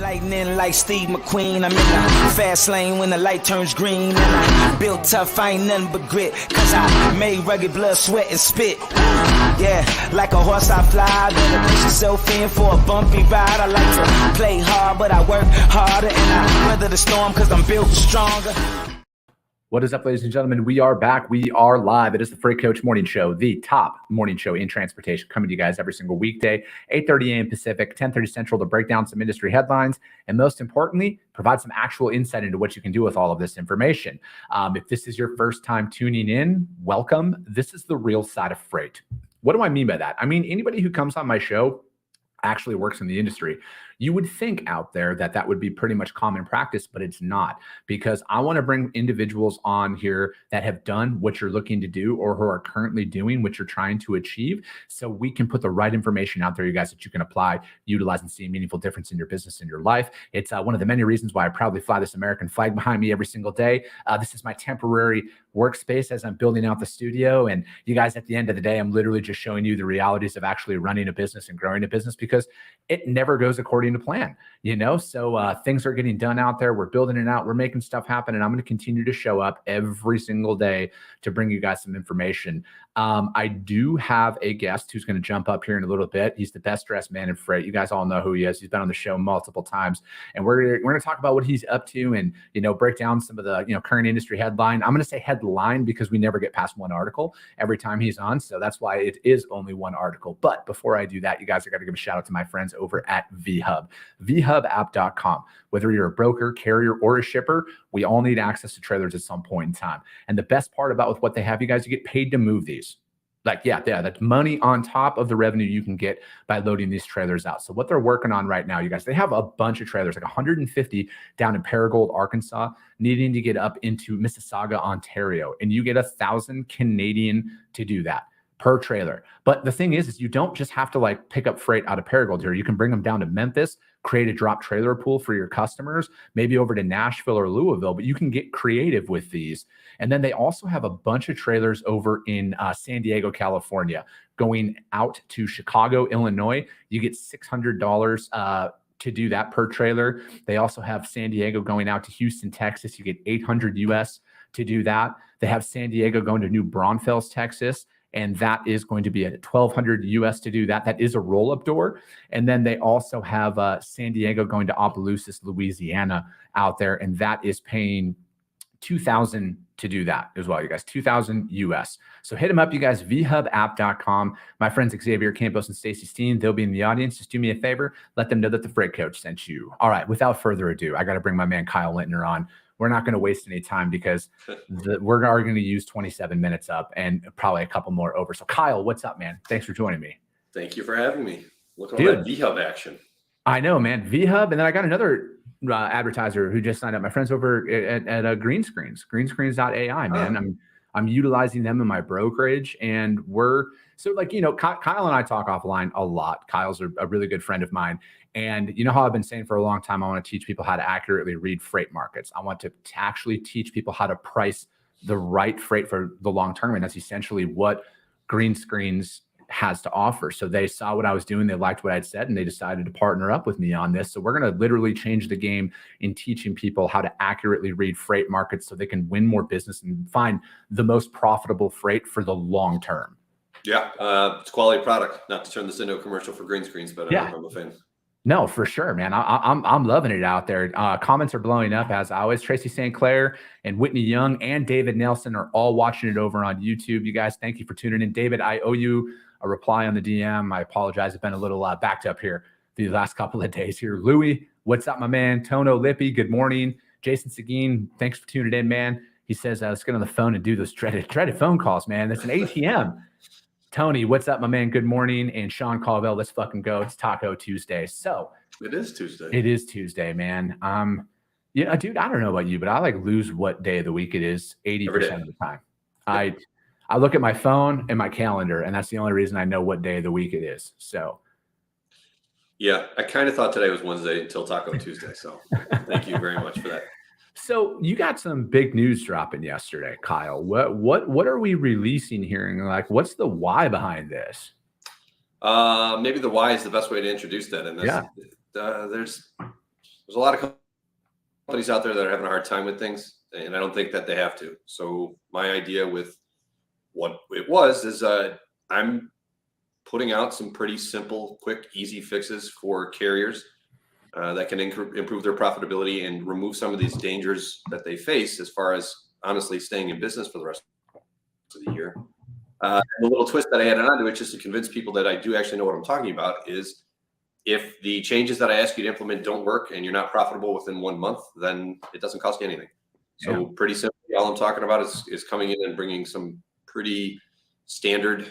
Lightning like Steve McQueen. I'm in the fast lane when the light turns green. And I built tough, I ain't nothing but grit. Cause I made rugged blood, sweat, and spit. Yeah, like a horse I fly. Better push yourself in for a bumpy ride. I like to play hard, but I work harder. And I weather the storm cause I'm built stronger. What is up, ladies and gentlemen? We are back. We are live. It is the Freight Coach Morning Show, the top morning show in transportation, coming to you guys every single weekday, 8:30 a.m. Pacific, 10:30 Central, to break down some industry headlines and, most importantly, provide some actual insight into what you can do with all of this information. If this is your first time tuning in, welcome. This is the real side of freight. What do I mean by that? I mean, anybody who comes on my show actually works in the industry. You would think out there that that would be pretty much common practice, but it's not, because I want to bring individuals on here that have done what you're looking to do or who are currently doing what you're trying to achieve, so we can put the right information out there, you guys, that you can apply, utilize, and see a meaningful difference in your business and your life. It's one of the many reasons why I proudly fly this American flag behind me every single day. This is my temporary workspace as I'm building out the studio. And you guys, at the end of the day, I'm literally just showing you the realities of actually running a business and growing a business, because it never goes according to plan, you know? So things are getting done out there. We're building it out. We're making stuff happen. And I'm going to continue to show up every single day to bring you guys some information. I do have a guest who's going to jump up here in a little bit. He's the best dressed man in freight. You guys all know who he is. He's been on the show multiple times, and we're going to talk about what he's up to and, you know, break down some of the, you know, current industry headline. I'm going to say headline because we never get past one article every time he's on. So that's why it is only one article. But before I do that, you guys, I got to give a shout out to my friends over at VHub, vhubapp.com. Whether you're a broker, carrier, or a shipper, we all need access to trailers at some point in time. And the best part about with what they have, you guys, you get paid to move these. Like, yeah, that's money on top of the revenue you can get by loading these trailers out. So what they're working on right now, you guys, they have a bunch of trailers, like 150 down in Paragould, Arkansas, needing to get up into Mississauga, Ontario. And you get 1,000 Canadian to do that per trailer. But the thing is you don't just have to like pick up freight out of Paragould here. You can bring them down to Memphis, create a drop trailer pool for your customers, maybe over to Nashville or Louisville, but you can get creative with these. And then they also have a bunch of trailers over in San Diego, California, going out to Chicago, Illinois. You get $600 to do that per trailer. They also have San Diego going out to Houston, Texas. You get $800 US to do that. They have San Diego going to New Braunfels, Texas, and that is going to be at $1,200 US to do that. That is a roll-up door. And then they also have San Diego going to Opelousas, Louisiana out there, and that is paying $2,000 to do that as well, you guys, $2,000 US. So hit them up, you guys, vhubapp.com. My friends Xavier Campos and Stacy Steen, they'll be in the audience. Just do me a favor, let them know that the Freight Coach sent you. All right, without further ado, I got to bring my man Kyle Lintner on. We're not going to waste any time because we're going to use 27 minutes up and probably a couple more over. So Kyle, what's up, man? Thanks for joining me. Thank you for having me. Look at all that VHub action. I know, man. VHub. And then I got another advertiser who just signed up. My friends over at Greenscreens, greenscreens.ai, man. I'm utilizing them in my brokerage, and so like, you know, Kyle and I talk offline a lot. Kyle's a really good friend of mine. And you know how I've been saying for a long time, I want to teach people how to accurately read freight markets. I want to actually teach people how to price the right freight for the long term. And that's essentially what Greenscreens has to offer. So they saw what I was doing. They liked what I'd said, and they decided to partner up with me on this. So we're going to literally change the game in teaching people how to accurately read freight markets so they can win more business and find the most profitable freight for the long term. Yeah. It's a quality product. Not to turn this into a commercial for Greenscreens, but I'm a fan. No, for sure, man. I'm loving it out there. Comments are blowing up as always. Tracy St. Clair and Whitney Young and David Nelson are all watching it over on YouTube. You guys, thank you for tuning in. David, I owe you a reply on the DM. I apologize. I've been a little backed up here the last couple of days here. Louis, what's up, my man? Tono Lippy, good morning. Jason Seguin, thanks for tuning in, man. He says, let's get on the phone and do those dreaded phone calls, man. That's an ATM. Tony, what's up, my man? Good morning. And Sean Colville, let's fucking go. It's Taco Tuesday. So it is Tuesday. It is Tuesday, man. Yeah, dude, I don't know about you, but I like lose what day of the week it is 80% of the time. Yep. I look at my phone and my calendar, and that's the only reason I know what day of the week it is. So yeah, I kind of thought today was Wednesday until Taco Tuesday. So thank you very much for that. So you got some big news dropping yesterday, Kyle. What are we releasing here? And like, what's the why behind this? Maybe the why is the best way to introduce that. And there's there's a lot of companies out there that are having a hard time with things, and I don't think that they have to. So my idea with what it was is I'm putting out some pretty simple, quick, easy fixes for carriers that can improve their profitability and remove some of these dangers that they face as far as honestly staying in business for the rest of the year. And the little twist that I added onto it, just to convince people that I do actually know what I'm talking about, is if the changes that I ask you to implement don't work and you're not profitable within 1 month, then it doesn't cost you anything. So pretty simply, all I'm talking about is coming in and bringing some pretty standard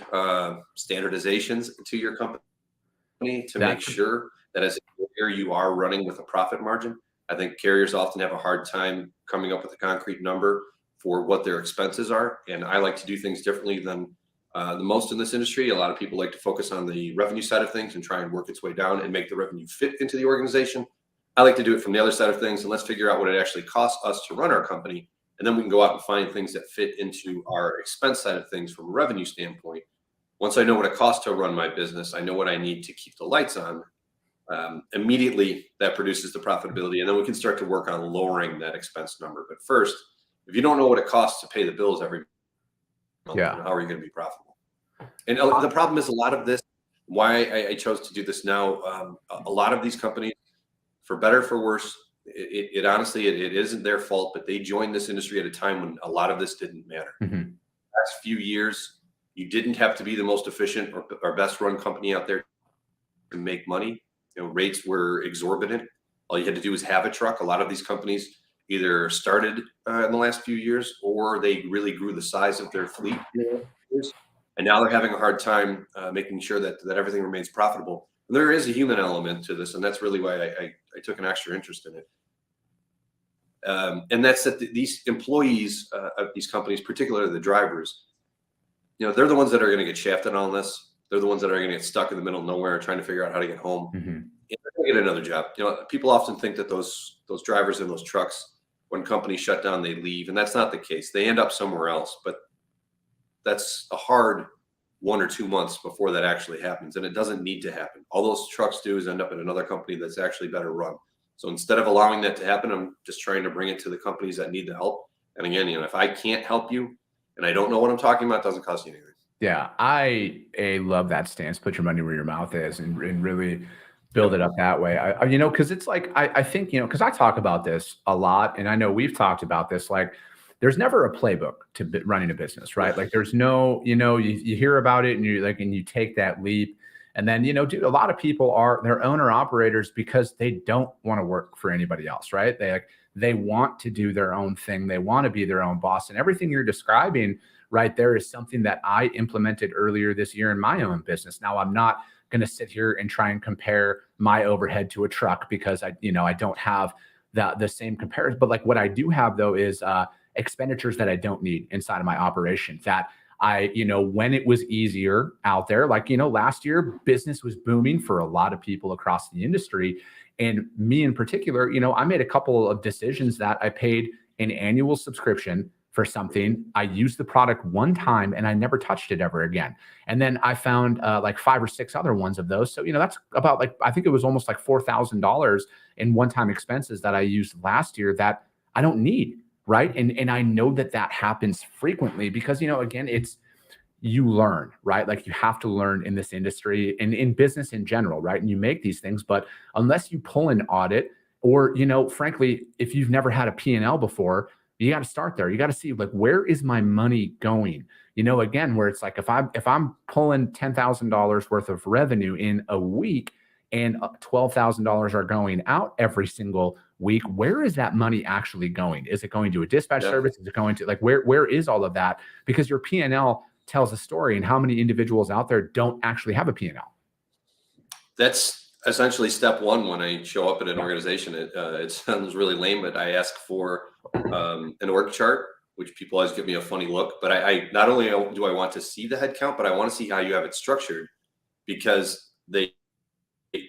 standardizations to your company to make sure that as a carrier you are running with a profit margin. I think carriers often have a hard time coming up with a concrete number for what their expenses are, and I like to do things differently than the most in this industry. A lot of people like to focus on the revenue side of things and try and work its way down and make the revenue fit into the organization. I like to do it from the other side of things, and let's figure out what it actually costs us to run our company, and then we can go out and find things that fit into our expense side of things from a revenue standpoint. Once I know what it costs to run my business, I know what I need to keep the lights on. Immediately that produces the profitability, and then we can start to work on lowering that expense number. But first, if you don't know what it costs to pay the bills every month, how are you going to be profitable? And the problem is a lot of this, why I chose to do this now, a lot of these companies, for better, for worse, it honestly, it isn't their fault, but they joined this industry at a time when a lot of this didn't matter. Last few years, you didn't have to be the most efficient or best run company out there to make money. You know, rates were exorbitant. All you had to do was have a truck. A lot of these companies either started in the last few years, or they really grew the size of their fleet. And now they're having a hard time making sure that everything remains profitable. And there is a human element to this, and that's really why I took an extra interest in it. And that's that these employees of these companies, particularly the drivers, you know, they're the ones that are going to get shafted on this. They're the ones that are going to get stuck in the middle of nowhere trying to figure out how to get home. And they're going to get another job. You know, people often think that those drivers in those trucks, when companies shut down, they leave, and that's not the case. They end up somewhere else, but that's a hard 1 or 2 months before that actually happens, and it doesn't need to happen. All those trucks do is end up in another company that's actually better run. So instead of allowing that to happen, I'm just trying to bring it to the companies that need the help. And again, you know, if I can't help you and I don't know what I'm talking about, it doesn't cost you anything. Yeah, I love that stance. Put your money where your mouth is, and really build it up that way. You know, because it's like I think, you know, because I talk about this a lot, and I know we've talked about this. Like, there's never a playbook to running a business, right? Like, there's no, you know, you hear about it and you take that leap, and then, you know, dude, a lot of people are their owner operators because they don't want to work for anybody else, right? They want to do their own thing. They want to be their own boss, and everything you're describing right there is something that I implemented earlier this year in my own business. Now, I'm not going to sit here and try and compare my overhead to a truck because I don't have the same comparison. But like, what I do have though is expenditures that I don't need inside of my operation that I, you know, when it was easier out there, like, you know, last year business was booming for a lot of people across the industry. And me in particular, you know, I made a couple of decisions that I paid an annual subscription for something. I used the product one time and I never touched it ever again. And then I found like 5 or 6 other ones of those. So, you know, that's about like, I think it was almost like $4,000 in one-time expenses that I used last year that I don't need. Right. And I know that happens frequently because, you know, again, you learn, right? Like, you have to learn in this industry and in business in general, right? And you make these things, but unless you pull an audit or, you know, frankly, if you've never had a P&L before, you got to start there. You got to see, like, where is my money going? You know, again, where it's like, if I'm pulling $10,000 worth of revenue in a week and $12,000 are going out every single week, where is that money actually going? Is it going to a dispatch service? Is it going to, like, where is all of that? Because your P&L tells a story, and how many individuals out there don't actually have a P&L? That's essentially step one when I show up at an organization. It sounds really lame, but I ask for an org chart, which people always give me a funny look. But I not only do I want to see the headcount, but I want to see how you have it structured, because the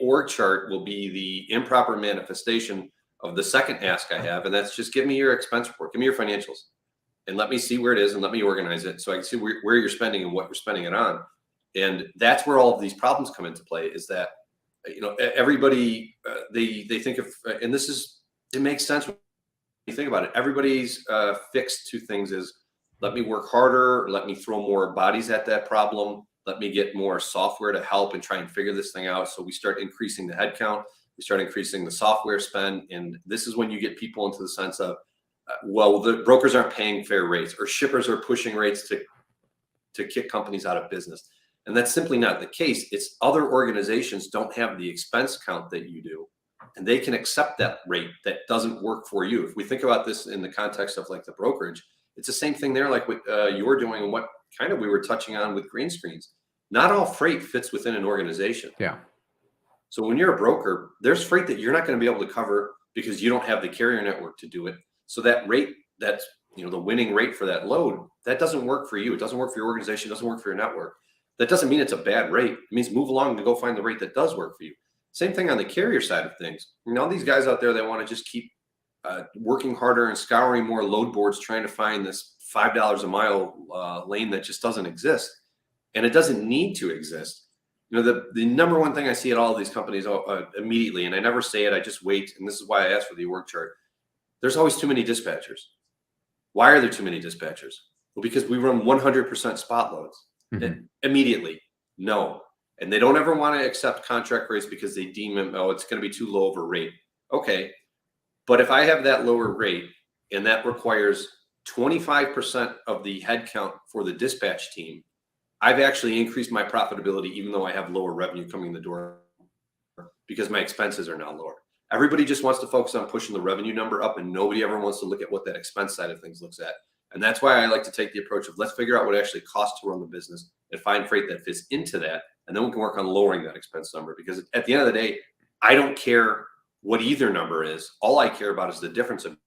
org chart will be the improper manifestation of the second ask I have, and that's just give me your expense report, give me your financials, and let me see where it is, and let me organize it so I can see where you're spending and what you're spending it on. And that's where all of these problems come into play, is that everybody, they think of, and it makes sense when you think about it. Everybody's fixed to things is, let me work harder, let me throw more bodies at that problem, let me get more software to help and try and figure this thing out. So we start increasing the headcount, we start increasing the software spend. And this is when you get people into the sense of, well, the brokers aren't paying fair rates, or shippers are pushing rates to kick companies out of business. And that's simply not the case. It's other organizations don't have the expense count that you do, and they can accept that rate that doesn't work for you. If we think about this in the context of like the brokerage, it's the same thing there, like what you're doing and what kind of we were touching on with green screens. Not all freight fits within an organization. Yeah. So when you're a broker, there's freight that you're not going to be able to cover because you don't have the carrier network to do it. So that rate, that's the winning rate for that load, that doesn't work for you. It doesn't work for your organization. It doesn't work for your network. That doesn't mean it's a bad rate. It means move along to go find the rate that does work for you. Same thing on the carrier side of things. All these guys out there that want to just keep working harder and scouring more load boards, trying to find this $5 a mile lane that just doesn't exist. And it doesn't need to exist. The number one thing I see at all of these companies immediately, and I never say it, I just wait. And this is why I asked for the org chart. There's always too many dispatchers. Why are there too many dispatchers? Well, because we run 100% spot loads. Mm-hmm. Immediately, no. And they don't ever want to accept contract rates because they deem them, it's going to be too low of a rate. Okay. But if I have that lower rate and that requires 25% of the headcount for the dispatch team, I've actually increased my profitability, even though I have lower revenue coming in the door because my expenses are now lower. Everybody just wants to focus on pushing the revenue number up, and nobody ever wants to look at what that expense side of things looks at. And that's why I like to take the approach of, let's figure out what it actually costs to run the business and find freight that fits into that. And then we can work on lowering that expense number, because at the end of the day, I don't care what either number is. All I care about is the difference in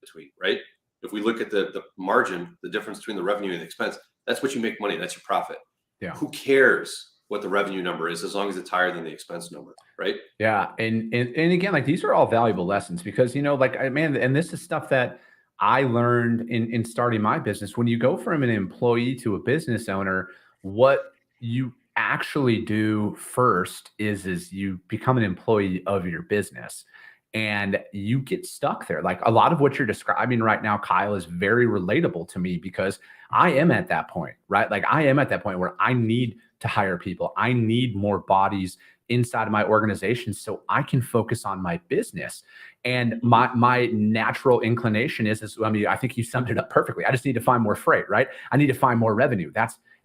between, right? If we look at the margin, the difference between the revenue and the expense, that's what you make money. That's your profit. Yeah. Who cares what the revenue number is, as long as it's higher than the expense number, right? Yeah. And again, like, these are all valuable lessons, because, man, and this is stuff that I learned in starting my business. When you go from an employee to a business owner, what you actually do first is you become an employee of your business, and you get stuck there. Like, a lot of what you're describing right now, Kyle, is very relatable to me, because I am at that point, right? Like, I am at that point where I need to hire people. I need more bodies inside of my organization so I can focus on my business. And my natural inclination is, I think you summed it up perfectly. I just need to find more freight, right? I need to find more revenue.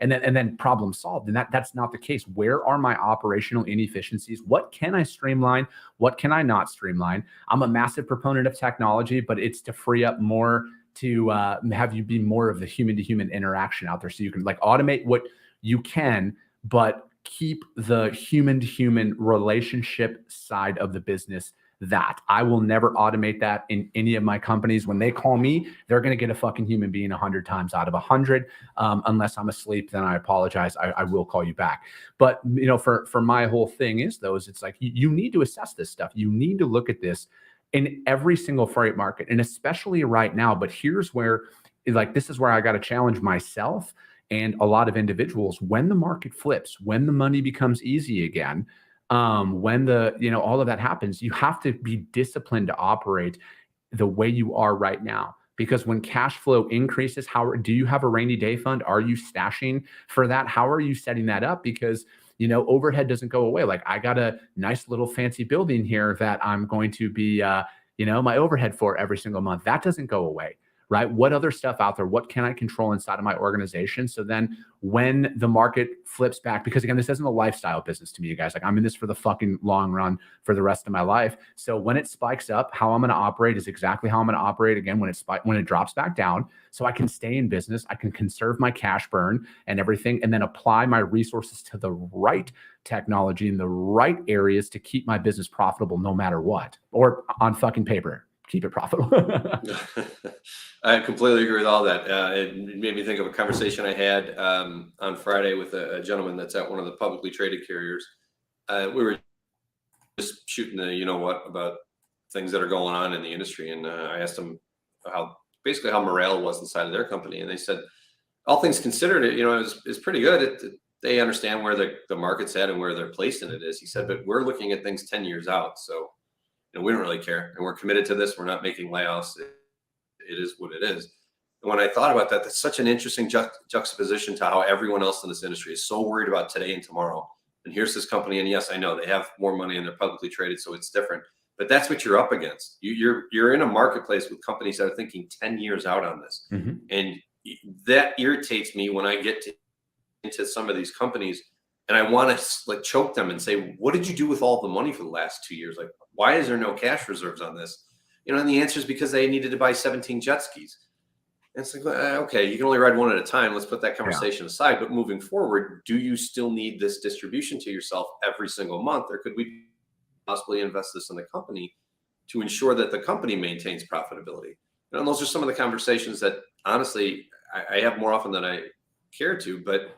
And then problem solved. And that's not the case. Where are my operational inefficiencies? What can I streamline? What can I not streamline? I'm a massive proponent of technology, but it's to free up more, to have you be more of the human to human interaction out there. So you can automate what you can, but keep the human to human relationship side of the business. That I will never automate that in any of my companies. When they call me, they're going to get a fucking human being 100 times out of 100. Unless I'm asleep, then I apologize. I will call you back. But for my whole thing is it's like, you need to assess this stuff. You need to look at this in every single freight market, and especially right now. But here's where, this is where I got to challenge myself and a lot of individuals. When the market flips, when the money becomes easy again, when all of that happens, you have to be disciplined to operate the way you are right now. Because when cash flow increases, do you have a rainy day fund? Are you stashing for that? How are you setting that up? Because, overhead doesn't go away. Like, I got a nice little fancy building here that I'm going to be, my overhead for every single month. That doesn't go away. Right? What other stuff out there? What can I control inside of my organization? So then when the market flips back, because again, this isn't a lifestyle business to me, you guys. Like, I'm in this for the fucking long run for the rest of my life. So when it spikes up, how I'm going to operate is exactly how I'm going to operate again when it drops back down. So I can stay in business. I can conserve my cash burn and everything, and then apply my resources to the right technology in the right areas to keep my business profitable no matter what, or on fucking paper. Keep it profitable. I completely agree with all that. It made me think of a conversation I had on Friday with a gentleman that's at one of the publicly traded carriers. We were just shooting the about things that are going on in the industry, and I asked them how morale was inside of their company, and they said, all things considered, it's pretty good. they understand where the market's at and where their place in it is. He said, but we're looking at things 10 years out. So, we don't really care. And we're committed to this. We're not making layoffs. It is what it is. And when I thought about that, that's such an interesting juxtaposition to how everyone else in this industry is so worried about today and tomorrow. And here's this company. And yes, I know they have more money and they're publicly traded, so it's different. But that's what you're up against. You're in a marketplace with companies that are thinking 10 years out on this. Mm-hmm. And that irritates me when I get into some of these companies and I want to like choke them and say, what did you do with all the money for the last 2 years? Like, why is there no cash reserves on this? And the answer is because they needed to buy 17 jet skis. And it's like, okay, you can only ride one at a time. Let's put that conversation aside. But moving forward, do you still need this distribution to yourself every single month? Or could we possibly invest this in the company to ensure that the company maintains profitability? And those are some of the conversations that honestly, I have more often than I care to, but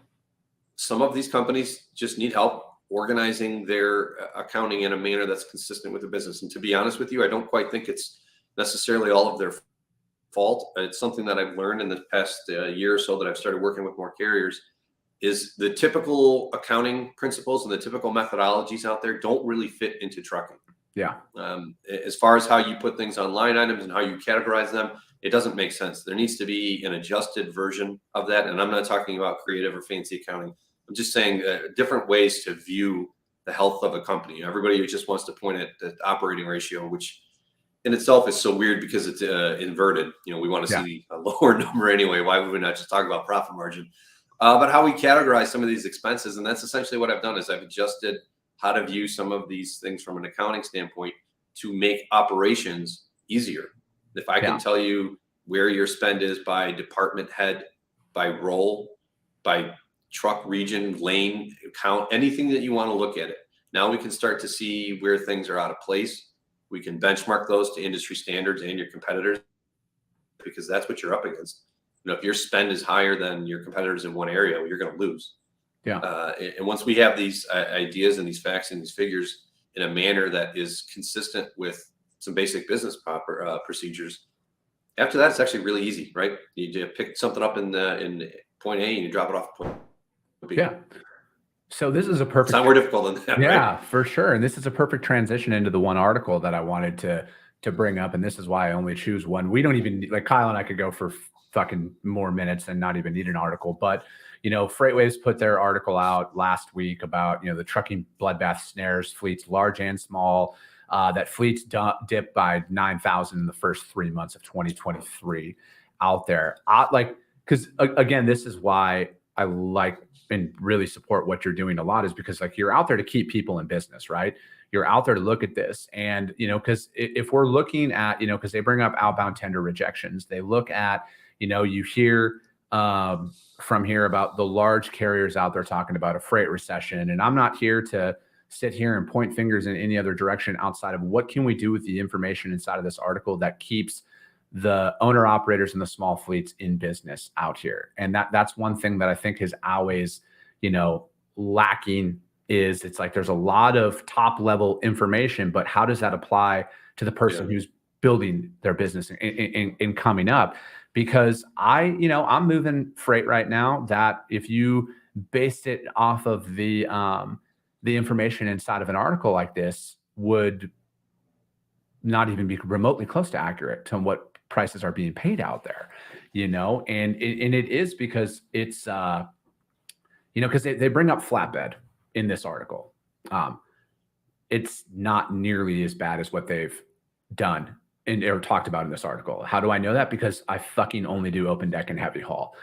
some of these companies just need help organizing their accounting in a manner that's consistent with the business. And to be honest with you, I don't quite think it's necessarily all of their fault. It's something that I've learned in the past year or so that I've started working with more carriers is the typical accounting principles and the typical methodologies out there don't really fit into trucking. Yeah. As far as how you put things on line items and how you categorize them, it doesn't make sense. There needs to be an adjusted version of that. And I'm not talking about creative or fancy accounting. I'm just saying different ways to view the health of a company. Everybody just wants to point at the operating ratio, which in itself is so weird because it's inverted. We want to see a lower number anyway. Why would we not just talk about profit margin? But how we categorize some of these expenses. And that's essentially what I've done is I've adjusted how to view some of these things from an accounting standpoint to make operations easier. If I can tell you where your spend is by department head, by role, by truck region, lane, account, anything that you want to look at it. Now we can start to see where things are out of place. We can benchmark those to industry standards and your competitors because that's what you're up against. If your spend is higher than your competitors in one area, you're going to lose. Yeah. And once we have these ideas and these facts and these figures in a manner that is consistent with some basic business procedures, after that, it's actually really easy, right? You pick something up in point A and you drop it off point B. Yeah. So this is a perfect. It's not more difficult than that. Yeah, right? for sure. And this is a perfect transition into the one article that I wanted to bring up. And this is why I only choose one. We don't even like Kyle and I could go for fucking more minutes and not even need an article. But, FreightWaves put their article out last week about, the trucking bloodbath snares fleets large and small, that fleets dipped by 9,000 in the first 3 months of 2023 out there. Because again, this is why I like and really support what you're doing a lot is because you're out there to keep people in business, right? You're out there to look at this. And, because if we're looking at, because they bring up outbound tender rejections, they look at, you hear from here about the large carriers out there talking about a freight recession. And I'm not here to sit here and point fingers in any other direction outside of what can we do with the information inside of this article that keeps the owner operators and the small fleets in business out here. And that's one thing that I think is always, lacking is it's there's a lot of top level information, but how does that apply to the person who's building their business and coming up? Because I'm moving freight right now that if you based it off of the information inside of an article like this would not even be remotely close to accurate to what prices are being paid out there, and it is because it's, because they bring up flatbed in this article. It's not nearly as bad as what they've done or talked about in this article. How do I know that? Because I fucking only do open deck and heavy haul.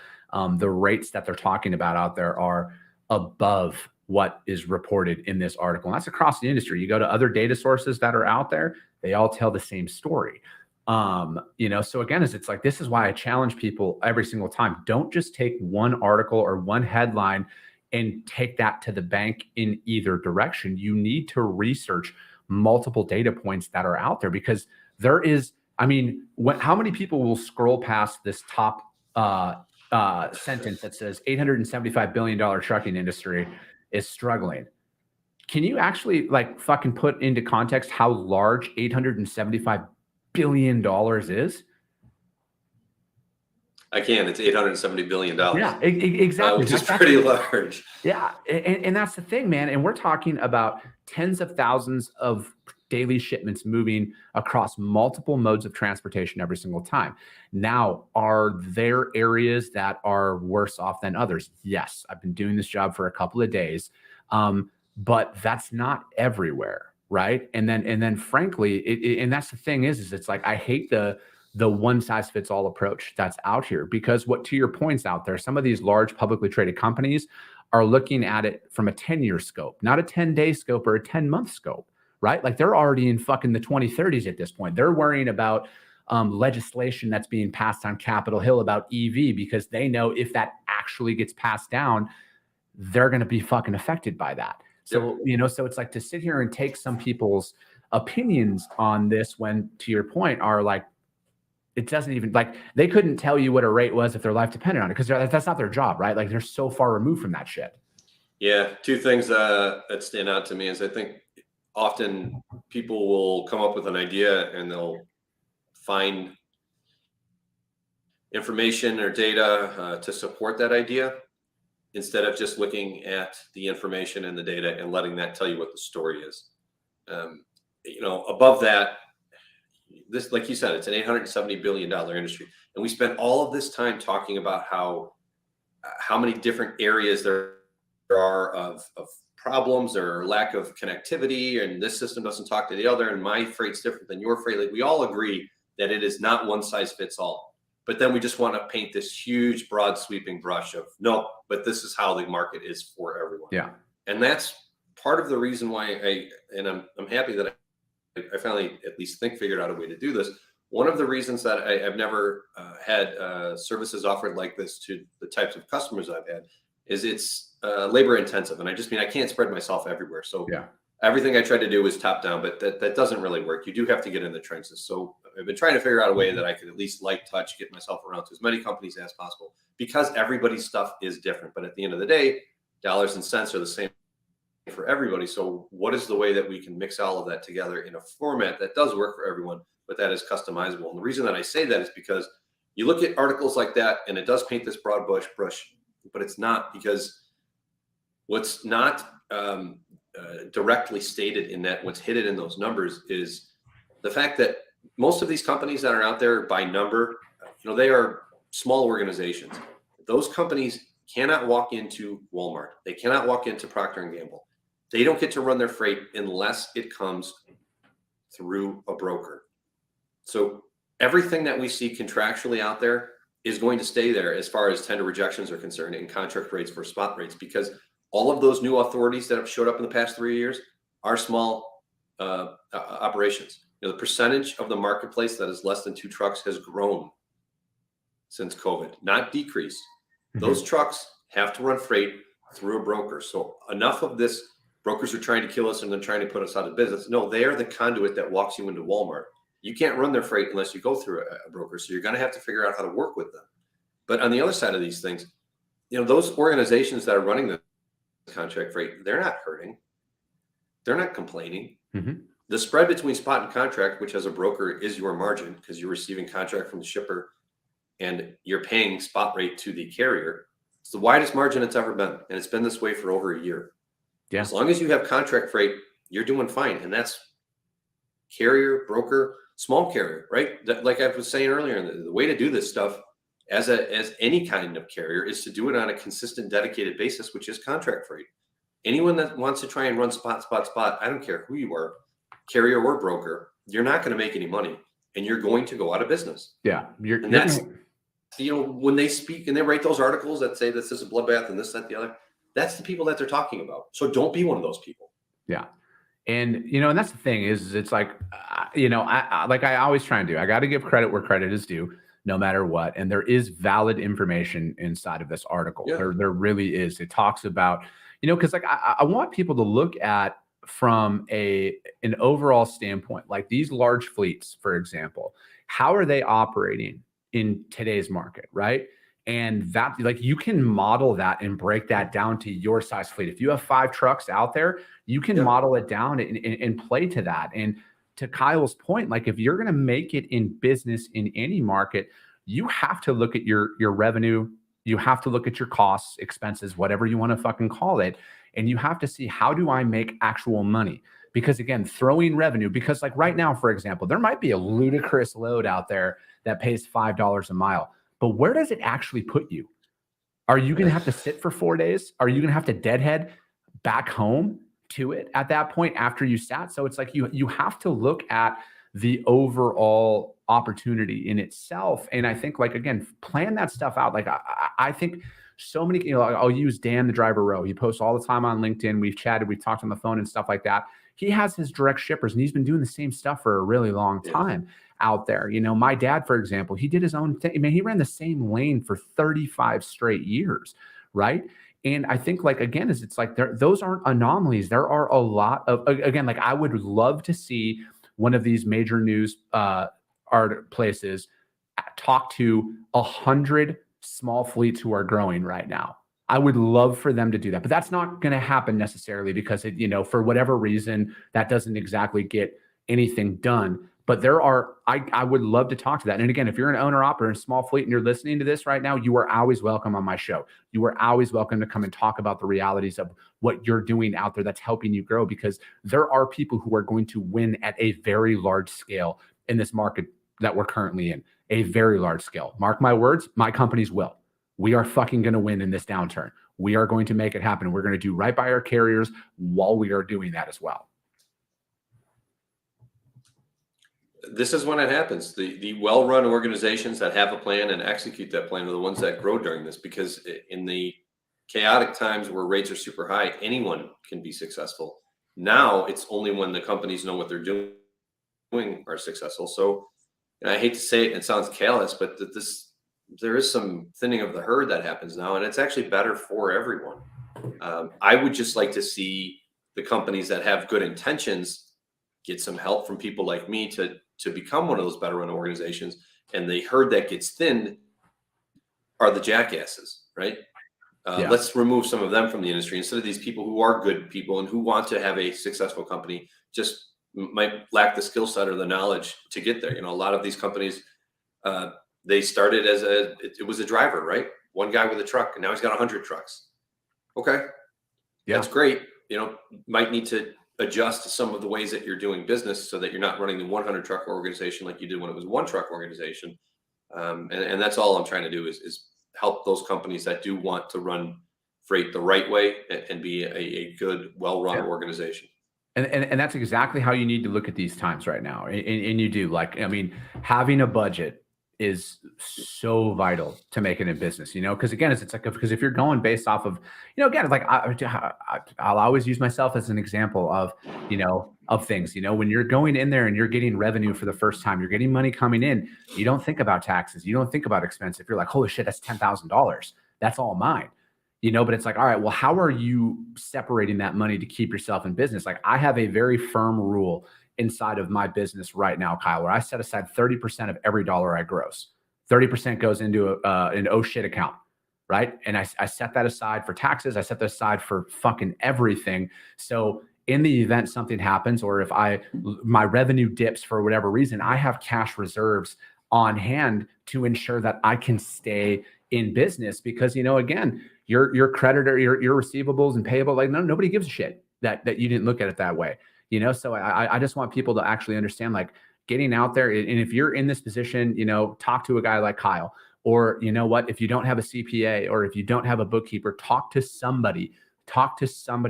The rates that they're talking about out there are above what is reported in this article. And that's across the industry. You go to other data sources that are out there, they all tell the same story. So again, it's this is why I challenge people every single time. Don't just take one article or one headline and take that to the bank in either direction. You need to research multiple data points that are out there because there is, how many people will scroll past this top sentence that says $875 billion trucking industry is struggling? Can you actually fucking put into context how large $875 billion is? I can. It's $870 billion. Yeah, exactly. Which is pretty large. Yeah. And that's the thing, man. And we're talking about tens of thousands of daily shipments moving across multiple modes of transportation every single time. Now, are there areas that are worse off than others? Yes. I've been doing this job for a couple of days, but that's not everywhere. Right. And then frankly, and that's the thing is it's like, I hate the one size fits all approach that's out here, because what, to your points out there, some of these large publicly traded companies are looking at it from a 10-year scope, not a 10-day scope or a 10-month scope, right? Like they're already in fucking the 2030s at this point. They're worrying about legislation that's being passed on Capitol Hill about EV, because they know if that actually gets passed down, they're going to be fucking affected by that. So, so it's like to sit here and take some people's opinions on this when, to your point, are like, it doesn't even, like, they couldn't tell you what a rate was if their life depended on it, because that's not their job, right? Like they're so far removed from that shit. Yeah. Two things that stand out to me is I think often people will come up with an idea and they'll find information or data to support that idea, instead of just looking at the information and the data and letting that tell you what the story is. Above that, this, like you said, it's an $870 billion industry. And we spent all of this time talking about how many different areas there are of problems or lack of connectivity, and this system doesn't talk to the other, and my freight's different than your freight. Like, we all agree that it is not one size fits all. But then we just want to paint this huge, broad, sweeping brush of, no, but this is how the market is for everyone. Yeah. And that's part of the reason why I'm happy that I finally at least figured out a way to do this. One of the reasons that I've never had services offered like this to the types of customers I've had is it's labor intensive. And I just mean, I can't spread myself everywhere. So everything I tried to do was top down, but that doesn't really work. You do have to get in the trenches. So I've been trying to figure out a way that I could at least touch, get myself around to as many companies as possible, because everybody's stuff is different. But at the end of the day, dollars and cents are the same for everybody. So what is the way that we can mix all of that together in a format that does work for everyone, but that is customizable? And the reason that I say that is because you look at articles like that and it does paint this broad brush, but it's not, because what's not directly stated in that, what's hidden in those numbers, is the fact that most of these companies that are out there by number, they are small organizations. Those companies cannot walk into Walmart. They cannot walk into Procter & Gamble. They don't get to run their freight unless it comes through a broker. So everything that we see contractually out there is going to stay there as far as tender rejections are concerned and contract rates for spot rates, because all of those new authorities that have showed up in the past 3 years are small operations. The percentage of the marketplace that is less than 2 trucks has grown since COVID, not decreased. Mm-hmm. Those trucks have to run freight through a broker. So enough of this, brokers are trying to kill us and they're trying to put us out of business. No, they are the conduit that walks you into Walmart. You can't run their freight unless you go through a broker. So you're going to have to figure out how to work with them. But on the other side of these things, those organizations that are running the contract freight, they're not hurting. They're not complaining. Mm-hmm. The spread between spot and contract, which as a broker is your margin, because you're receiving contract from the shipper and you're paying spot rate to the carrier. It's the widest margin it's ever been. And it's been this way for over a year. Yeah. As long as you have contract freight, you're doing fine. And that's carrier, broker, small carrier, right? Like I was saying earlier, the way to do this stuff as any kind of carrier is to do it on a consistent, dedicated basis, which is contract freight. Anyone that wants to try and run spot, I don't care who you are, carrier or broker, you're not going to make any money and you're going to go out of business. Yeah. And that's, when they speak and they write those articles that say this is a bloodbath and this, that, the other, that's the people that they're talking about. So don't be one of those people. Yeah. And, and that's the thing is it's like, I always try and do, I got to give credit where credit is due, no matter what. And there is valid information inside of this article. Yeah. There really is. It talks about, because I want people to look at from an overall standpoint, like these large fleets, for example, how are they operating in today's market, right? And that, you can model that and break that down to your size fleet. If you have 5 trucks out there, you can model it down and play to that. And to Kyle's point, if you're going to make it in business in any market, you have to look at your revenue. You have to look at your costs, expenses, whatever you want to fucking call it. And you have to see, how do I make actual money? Because again, throwing revenue, because like right now, for example, there might be a ludicrous load out there that pays $5 a mile, but where does it actually put you? Are you going to have to sit for 4 days? Are you going to have to deadhead back home to it at that point after you sat? So it's like you have to look at the overall opportunity in itself. And I think, like, again, plan that stuff out. Like I think so many, you know, I'll use Dan, the driver row. He posts all the time on LinkedIn. We've chatted, we've talked on the phone and stuff like that. He has his direct shippers and he's been doing the same stuff for a really long time out there. You know, my dad, for example, he did his own thing. I mean, he ran the same lane for 35 straight years. Right. And I think, like, again, is it's like those aren't anomalies. There are a lot of, again, like, I would love to see one of these major news art places talk to 100 small fleets who are growing right now. I would love for them to do that, but that's not going to happen necessarily because it, you know, for whatever reason, that doesn't exactly get anything done. But there are, I would love to talk to that. And again, if you're an owner operator in a small fleet and you're listening to this right now, you are always welcome on my show. You are always welcome to come and talk about the realities of what you're doing out there that's helping you grow, because there are people who are going to win at a very large scale in this market that we're currently in, a very large scale. Mark my words, my companies will. We are fucking going to win in this downturn. We are going to make it happen. We're going to do right by our carriers while we are doing that as well. This is when it happens. The well-run organizations that have a plan and execute that plan are the ones that grow during this, because in the chaotic times where rates are super high, anyone can be successful. Now it's only when the companies know what they're doing are successful. So, and I hate to say it, and it sounds callous, but there is some thinning of the herd that happens now, and it's actually better for everyone. I would just like to see the companies that have good intentions get some help from people like me to become one of those better run organizations. And the herd that gets thinned are the jackasses, right? Let's remove some of them from the industry instead of these people who are good people and who want to have a successful company, just might lack the skill set or the knowledge to get there. You know, a lot of these companies, they started as it was a driver, right? One guy with a truck, and now he's got 100 trucks. Okay. That's great. You know, might need to adjust to some of the ways that you're doing business so that you're not running the 100 truck organization like you did when it was one truck organization. And that's all I'm trying to do is help those companies that do want to run freight the right way and be a good, well-run organization. And that's exactly how you need to look at these times right now. And you do, like, I mean, having a budget is so vital to make it in business, you know, because again, it's like, because if you're going based off of, you know, again, like I'll always use myself as an example of, you know, of things, you know, when you're going in there and you're getting revenue for the first time, you're getting money coming in, you don't think about taxes. You don't think about expense. If you're like, holy shit, that's $10,000. That's all mine. You know, but it's like, all right, well, how are you separating that money to keep yourself in business? Like, I have a very firm rule inside of my business right now, Kyle, where I set aside 30% of every dollar I gross. 30% goes into an oh shit account, right? And I set that aside for taxes. I set that aside for fucking everything. So in the event something happens, or if my revenue dips for whatever reason, I have cash reserves on hand to ensure that I can stay in business. Because, you know, again, your creditor, your receivables and payable, like nobody gives a shit that you didn't look at it that way. You know, so I just want people to actually understand, like, getting out there. And if you're in this position, you know, talk to a guy like Kyle, or, you know what, if you don't have a CPA or if you don't have a bookkeeper, talk to somebody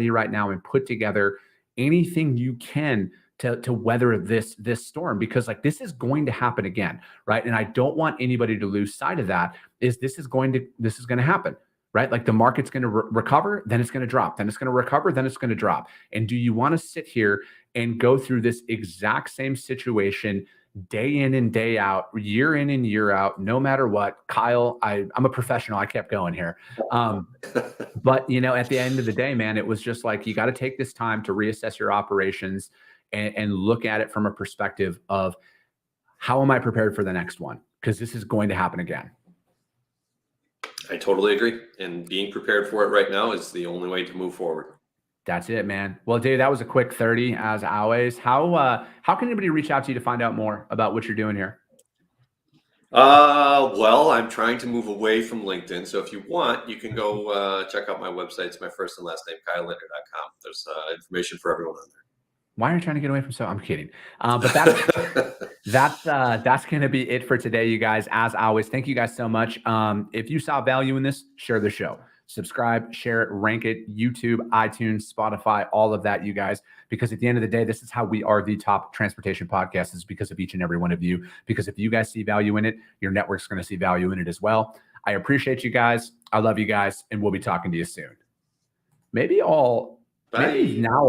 right now and put together anything you can to weather this storm, because like this is going to happen again. Right. And I don't want anybody to lose sight of that. This is going to happen. Right? Like the market's going to recover, then it's going to drop, then it's going to recover, then it's going to drop. And do you want to sit here and go through this exact same situation day in and day out, year in and year out, no matter what? Kyle, I'm a professional. I kept going here. But, you know, at the end of the day, man, it was just like, you got to take this time to reassess your operations and look at it from a perspective of, how am I prepared for the next one? Because this is going to happen again. I totally agree. And being prepared for it right now is the only way to move forward. That's it, man. Well, Dave, that was a quick 30 as always. How can anybody reach out to you to find out more about what you're doing here? Well, I'm trying to move away from LinkedIn. So if you want, you can go check out my website. It's my first and last name, kylelinder.com. There's information for everyone on Why are you trying to get away from so? I'm kidding. But there. that's going to be it for today, you guys. As always, thank you guys so much. If you saw value in this, share the show, subscribe, share it, rank it, YouTube, iTunes, Spotify, all of that, you guys, because at the end of the day, this is how we are the top transportation podcast, is because of each and every one of you. Because if you guys see value in it, your network's going to see value in it as well. I appreciate you guys. I love you guys, and we'll be talking to you soon. Maybe Bye. now